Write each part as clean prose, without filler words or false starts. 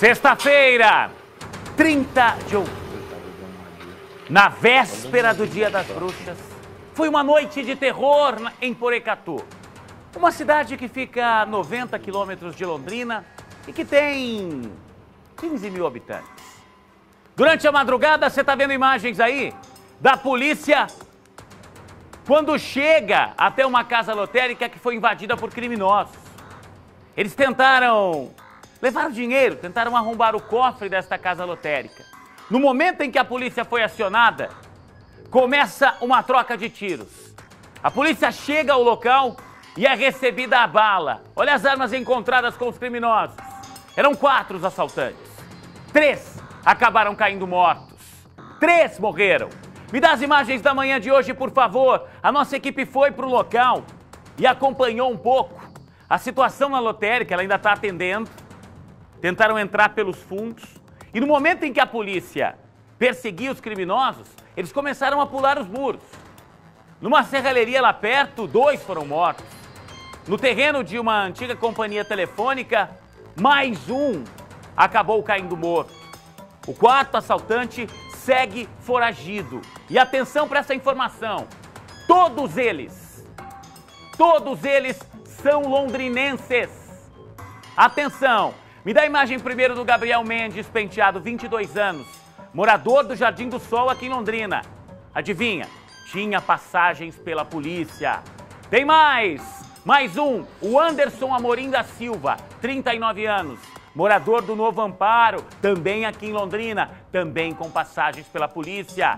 Sexta-feira, 30 de outubro, na véspera do Dia das Bruxas, foi uma noite de terror em Porecatu, uma cidade que fica a 90 quilômetros de Londrina e que tem 15 mil habitantes. Durante a madrugada, você está vendo imagens aí da polícia quando chega até uma casa lotérica que foi invadida por criminosos. Eles tentaram levar o dinheiro, tentaram arrombar o cofre desta casa lotérica. No momento em que a polícia foi acionada, começa uma troca de tiros. A polícia chega ao local e é recebida a bala. Olha as armas encontradas com os criminosos. Eram 4 os assaltantes. 3 acabaram caindo mortos. 3 morreram. Me dá as imagens da manhã de hoje, por favor. A nossa equipe foi para o local e acompanhou um pouco. A situação na lotérica, ela ainda está atendendo. Tentaram entrar pelos fundos. E no momento em que a polícia perseguia os criminosos, eles começaram a pular os muros. Numa serralheria lá perto, 2 foram mortos. No terreno de uma antiga companhia telefônica, mais um acabou caindo morto. O 4º assaltante segue foragido. E atenção para essa informação. Todos eles são londrinenses. Atenção, me dá a imagem primeiro do Gabriel Mendes Penteado, 22 anos, morador do Jardim do Sol aqui em Londrina. Adivinha? Tinha passagens pela polícia. Tem mais um, o Anderson Amorim da Silva, 39 anos, morador do Novo Amparo, também aqui em Londrina, também com passagens pela polícia.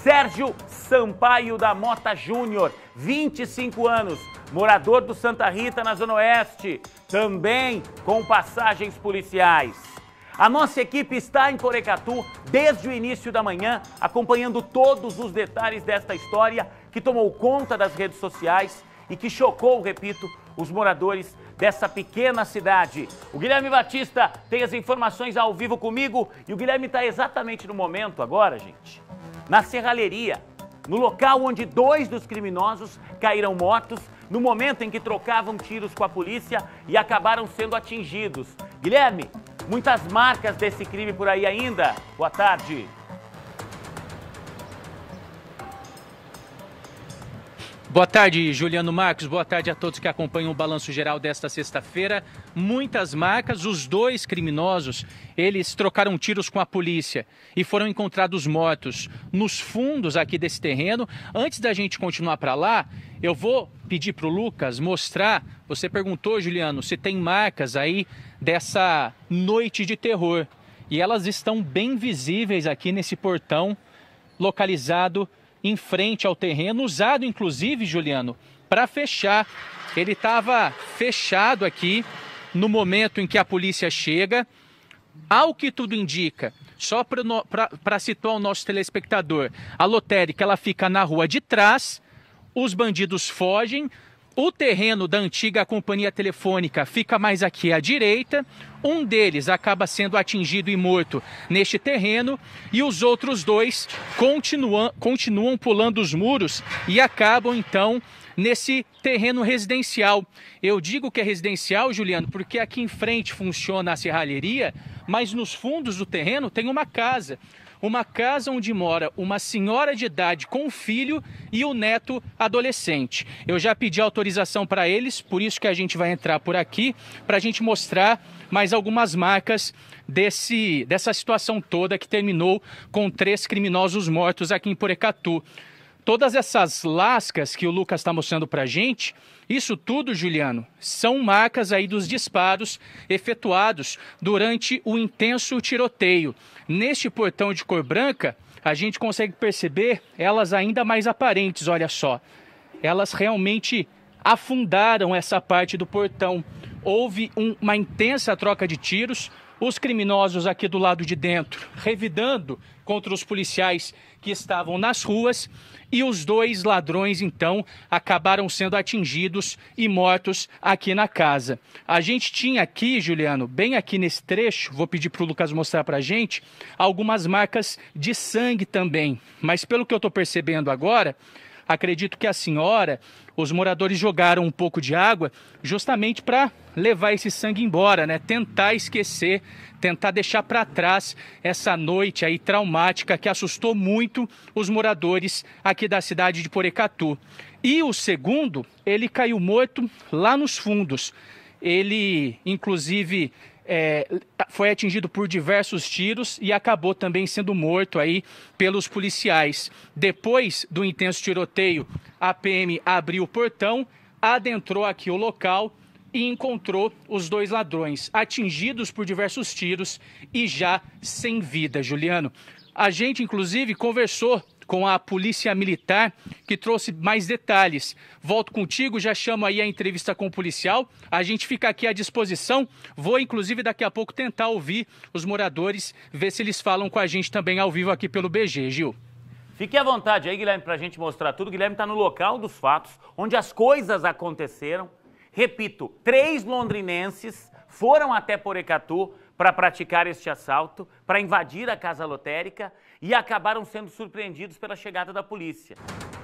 Sérgio Sampaio da Mota Júnior, 25 anos, morador do Santa Rita, na Zona Oeste, também com passagens policiais. A nossa equipe está em Porecatu desde o início da manhã, acompanhando todos os detalhes desta história que tomou conta das redes sociais e que chocou, repito, os moradores dessa pequena cidade. O Guilherme Batista tem as informações ao vivo comigo e o Guilherme está exatamente no momento agora, gente, na serralheria, no local onde 2 dos criminosos caíram mortos no momento em que trocavam tiros com a polícia e acabaram sendo atingidos. Guilherme, muitas marcas desse crime por aí ainda? Boa tarde. Boa tarde, Juliano Marcos. Boa tarde a todos que acompanham o Balanço Geral desta sexta-feira. Muitas marcas, os 2 criminosos, eles trocaram tiros com a polícia e foram encontrados mortos nos fundos aqui desse terreno. Antes da gente continuar para lá, eu vou pedir para o Lucas mostrar, você perguntou, Juliano, se tem marcas aí dessa noite de terror. E elas estão bem visíveis aqui nesse portão localizado em frente ao terreno, usado inclusive, Juliano, para fechar. Ele estava fechado aqui no momento em que a polícia chega. Ao que tudo indica, só para situar o nosso telespectador, a lotérica ela fica na rua de trás, os bandidos fogem, o terreno da antiga companhia telefônica fica mais aqui à direita, um deles acaba sendo atingido e morto neste terreno e os outros 2 continuam pulando os muros e acabam então nesse terreno residencial. Eu digo que é residencial, Juliano, porque aqui em frente funciona a serralheria, mas nos fundos do terreno tem uma casa onde mora uma senhora de idade com o filho e o neto adolescente. Eu já pedi autorização para eles, por isso que a gente vai entrar por aqui, para a gente mostrar mais algumas marcas dessa situação toda que terminou com 3 criminosos mortos aqui em Porecatu. Todas essas lascas que o Lucas está mostrando para a gente, isso tudo, Juliano, são marcas aí dos disparos efetuados durante o intenso tiroteio. Neste portão de cor branca, a gente consegue perceber elas ainda mais aparentes, olha só. Elas realmente afundaram essa parte do portão. Houve uma intensa troca de tiros, os criminosos aqui do lado de dentro revidando contra os policiais que estavam nas ruas e os 2 ladrões, então, acabaram sendo atingidos e mortos aqui na casa. A gente tinha aqui, Juliano, bem aqui nesse trecho, vou pedir para o Lucas mostrar para a gente, algumas marcas de sangue também. Mas pelo que eu estou percebendo agora, acredito que a senhora, os moradores jogaram um pouco de água justamente para levar esse sangue embora, né? Tentar esquecer, tentar deixar para trás essa noite aí traumática que assustou muito os moradores aqui da cidade de Porecatu. E o segundo, ele caiu morto lá nos fundos. Ele, inclusive, foi atingido por diversos tiros e acabou também sendo morto aí pelos policiais. Depois do intenso tiroteio, a PM abriu o portão, adentrou aqui o local e encontrou os dois ladrões atingidos por diversos tiros e já sem vida, Juliano. A gente, inclusive, conversou com a Polícia Militar, que trouxe mais detalhes. Volto contigo, já chamo aí a entrevista com o policial. A gente fica aqui à disposição. Vou, inclusive, daqui a pouco tentar ouvir os moradores, ver se eles falam com a gente também ao vivo aqui pelo BG, Gil. Fique à vontade aí, Guilherme, para a gente mostrar tudo. Guilherme está no local dos fatos, onde as coisas aconteceram. Repito, 3 londrinenses foram até Porecatu para praticar este assalto, para invadir a casa lotérica e acabaram sendo surpreendidos pela chegada da polícia.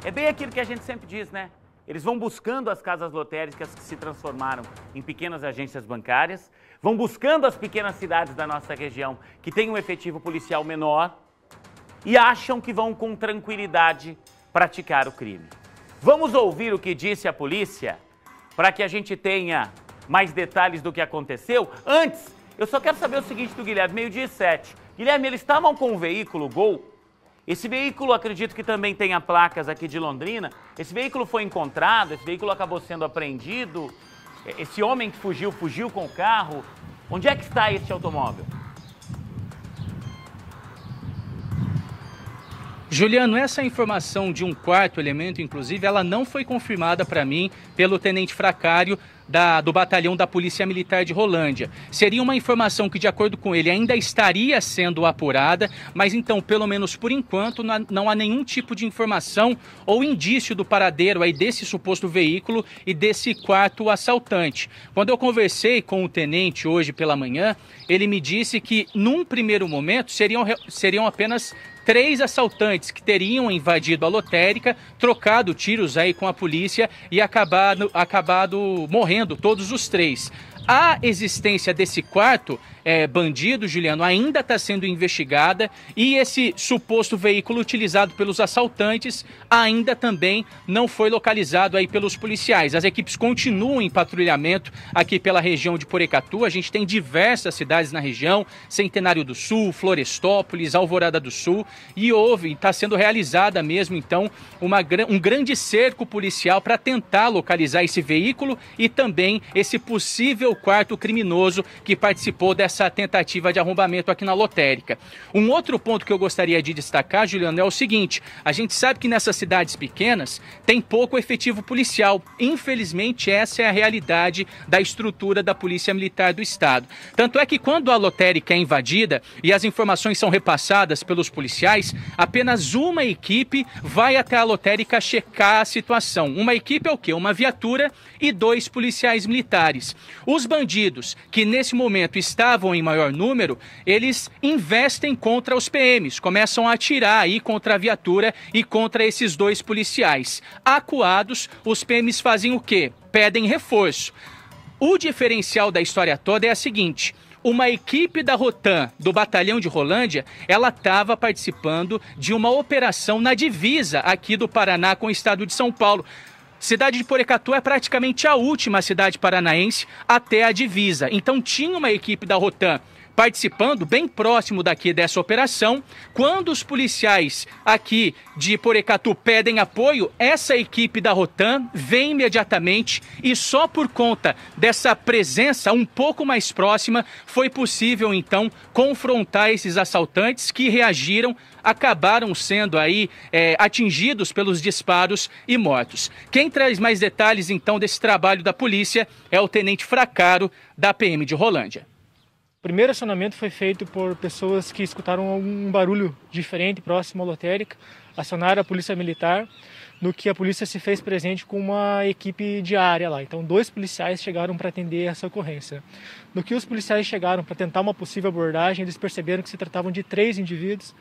É bem aquilo que a gente sempre diz, né? Eles vão buscando as casas lotéricas que se transformaram em pequenas agências bancárias, vão buscando as pequenas cidades da nossa região que têm um efetivo policial menor e acham que vão com tranquilidade praticar o crime. Vamos ouvir o que disse a polícia para que a gente tenha mais detalhes do que aconteceu. Antes, eu só quero saber o seguinte do Guilherme, 12h07. Guilherme, eles estavam com um veículo Gol. Esse veículo, acredito que também tenha placas aqui de Londrina. Esse veículo foi encontrado, esse veículo acabou sendo apreendido. Esse homem que fugiu com o carro. Onde é que está esse automóvel? Juliano, essa informação de um quarto elemento, inclusive, ela não foi confirmada para mim pelo tenente Fracário do batalhão da Polícia Militar de Rolândia. Seria uma informação que, de acordo com ele, ainda estaria sendo apurada, mas então, pelo menos por enquanto, não há nenhum tipo de informação ou indício do paradeiro aí desse suposto veículo e desse quarto assaltante. Quando eu conversei com o tenente hoje pela manhã, ele me disse que, num primeiro momento, seriam apenas 3 assaltantes que teriam invadido a lotérica, trocado tiros aí com a polícia e acabado morrendo todos os 3. A existência desse quarto bandido, Juliano, ainda está sendo investigada e esse suposto veículo utilizado pelos assaltantes ainda também não foi localizado aí pelos policiais. As equipes continuam em patrulhamento aqui pela região de Porecatu. A gente tem diversas cidades na região, Centenário do Sul, Florestópolis, Alvorada do Sul, e está sendo realizada mesmo então um grande cerco policial para tentar localizar esse veículo e também esse possível quarto criminoso que participou dessa tentativa de arrombamento aqui na lotérica. Um outro ponto que eu gostaria de destacar, Juliano, é o seguinte: a gente sabe que nessas cidades pequenas tem pouco efetivo policial. Infelizmente, essa é a realidade da estrutura da Polícia Militar do Estado. Tanto é que quando a lotérica é invadida e as informações são repassadas pelos policiais, apenas uma equipe vai até a lotérica checar a situação. Uma equipe é o quê? Uma viatura e 2 policiais militares. Os bandidos que nesse momento estavam em maior número, eles investem contra os PMs, começam a atirar aí contra a viatura e contra esses 2 policiais. Acuados, os PMs fazem o quê? Pedem reforço. O diferencial da história toda é a seguinte: uma equipe da Rotan, do batalhão de Rolândia, ela estava participando de uma operação na divisa aqui do Paraná com o estado de São Paulo. Cidade de Porecatu é praticamente a última cidade paranaense até a divisa. Então tinha uma equipe da Rotan participando bem próximo daqui dessa operação. Quando os policiais aqui de Porecatu pedem apoio, essa equipe da Rotan vem imediatamente e só por conta dessa presença um pouco mais próxima foi possível então confrontar esses assaltantes que reagiram, acabaram sendo aí atingidos pelos disparos e mortos. Quem traz mais detalhes então desse trabalho da polícia é o tenente Fracaro da PM de Rolândia. O primeiro acionamento foi feito por pessoas que escutaram um barulho diferente próximo à lotérica, acionaram a polícia militar, no que a polícia se fez presente com uma equipe diária lá. Então 2 policiais chegaram para atender essa ocorrência. No que os policiais chegaram para tentar uma possível abordagem, eles perceberam que se tratavam de 3 indivíduos,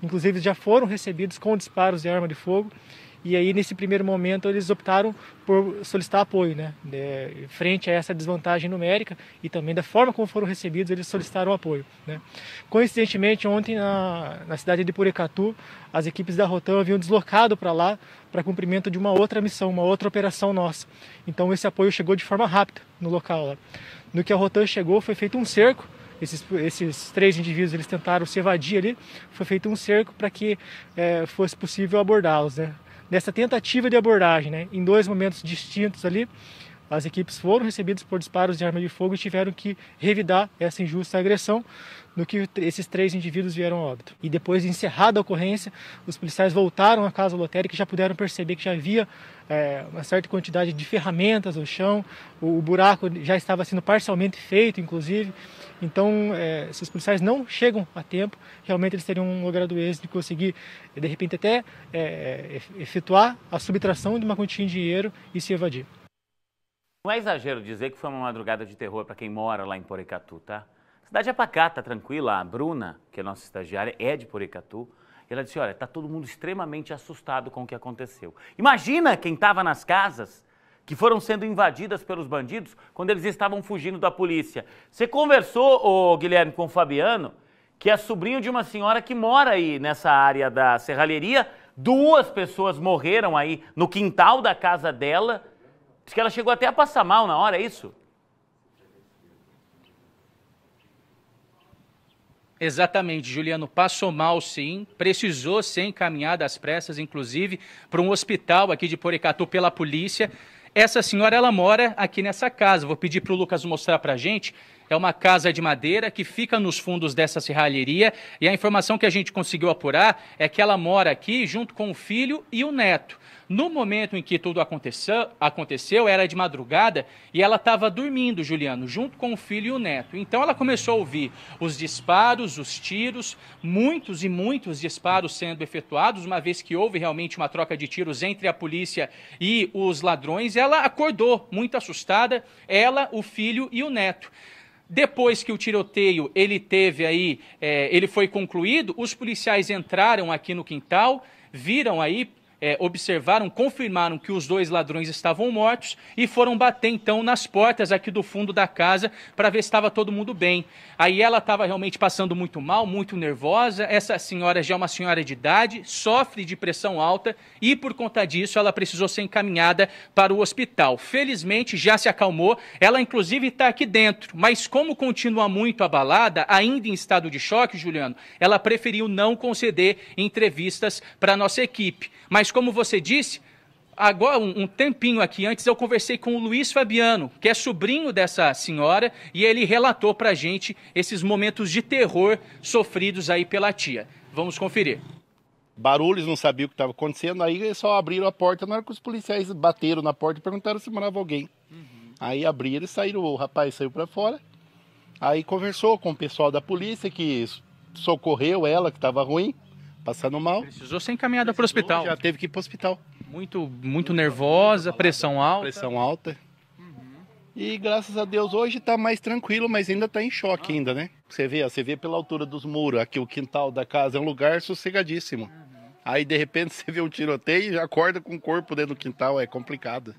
inclusive já foram recebidos com disparos de arma de fogo, E aí, nesse primeiro momento, eles optaram por solicitar apoio, né? Frente a essa desvantagem numérica e também da forma como foram recebidos, eles solicitaram apoio, né? Coincidentemente, ontem na cidade de Porecatu, as equipes da Rotam haviam deslocado para lá para cumprimento de uma outra missão, uma outra operação nossa. Então esse apoio chegou de forma rápida no local lá. No que a Rotam chegou, foi feito um cerco. Esses 3 indivíduos, eles tentaram se evadir ali, foi feito um cerco para que fosse possível abordá-los, né? Nessa tentativa de abordagem, né, em 2 momentos distintos ali, as equipes foram recebidas por disparos de arma de fogo e tiveram que revidar essa injusta agressão, no que esses 3 indivíduos vieram a óbito. E depois de encerrada a ocorrência, os policiais voltaram à casa lotérica e já puderam perceber que já havia uma certa quantidade de ferramentas no chão, o buraco já estava sendo parcialmente feito, inclusive. Então, se os policiais não chegam a tempo, realmente eles teriam logrado o êxito de conseguir, de repente, até efetuar a subtração de uma quantia em dinheiro e se evadir. Não é exagero dizer que foi uma madrugada de terror para quem mora lá em Porecatu, tá? A cidade é pacata, tranquila. A Bruna, que é nossa estagiária, é de Porecatu. E ela disse, olha, tá todo mundo extremamente assustado com o que aconteceu. Imagina quem estava nas casas que foram sendo invadidas pelos bandidos quando eles estavam fugindo da polícia. Você conversou, Guilherme, com o Fabiano, que é sobrinho de uma senhora que mora aí nessa área da serralheria. 2 pessoas morreram aí no quintal da casa dela. Diz que ela chegou até a passar mal na hora, é isso? Exatamente, Juliano, passou mal sim, precisou ser encaminhada às pressas, inclusive, para um hospital aqui de Porecatu pela polícia. Essa senhora, ela mora aqui nessa casa, vou pedir para o Lucas mostrar para a gente. É uma casa de madeira que fica nos fundos dessa serralheria e a informação que a gente conseguiu apurar é que ela mora aqui junto com o filho e o neto. No momento em que tudo aconteceu, era de madrugada e ela estava dormindo, Juliano, junto com o filho e o neto. Então ela começou a ouvir os disparos, os tiros, muitos e muitos disparos sendo efetuados, uma vez que houve realmente uma troca de tiros entre a polícia e os ladrões. Ela acordou muito assustada, ela, o filho e o neto. Depois que o tiroteio ele foi concluído, os policiais entraram aqui no quintal, viram aí, observaram, confirmaram que os 2 ladrões estavam mortos e foram bater então nas portas aqui do fundo da casa para ver se estava todo mundo bem. Aí ela estava realmente passando muito mal, muito nervosa. Essa senhora já é uma senhora de idade, sofre de pressão alta e por conta disso ela precisou ser encaminhada para o hospital. Felizmente já se acalmou, ela inclusive está aqui dentro, mas como continua muito abalada, ainda em estado de choque, Juliano, ela preferiu não conceder entrevistas para a nossa equipe. Mas como você disse, agora um tempinho aqui antes eu conversei com o Luiz Fabiano, que é sobrinho dessa senhora, e ele relatou pra gente esses momentos de terror sofridos aí pela tia. Vamos conferir. Barulhos, não sabia o que estava acontecendo, aí eles só abriram a porta na hora que os policiais bateram na porta e perguntaram se morava alguém. Aí abriram e saíram, o rapaz saiu para fora, aí conversou com o pessoal da polícia que socorreu ela, que estava ruim, passando mal. Precisou ser encaminhada para o hospital. Já teve que ir para o hospital. Muito nervosa, pressão alta. Pressão alta. E graças a Deus hoje está mais tranquilo, mas ainda está em choque ainda, né? Você vê pela altura dos muros, aqui o quintal da casa é um lugar sossegadíssimo. Aí de repente você vê um tiroteio e já acorda com o corpo dentro do quintal, é complicado.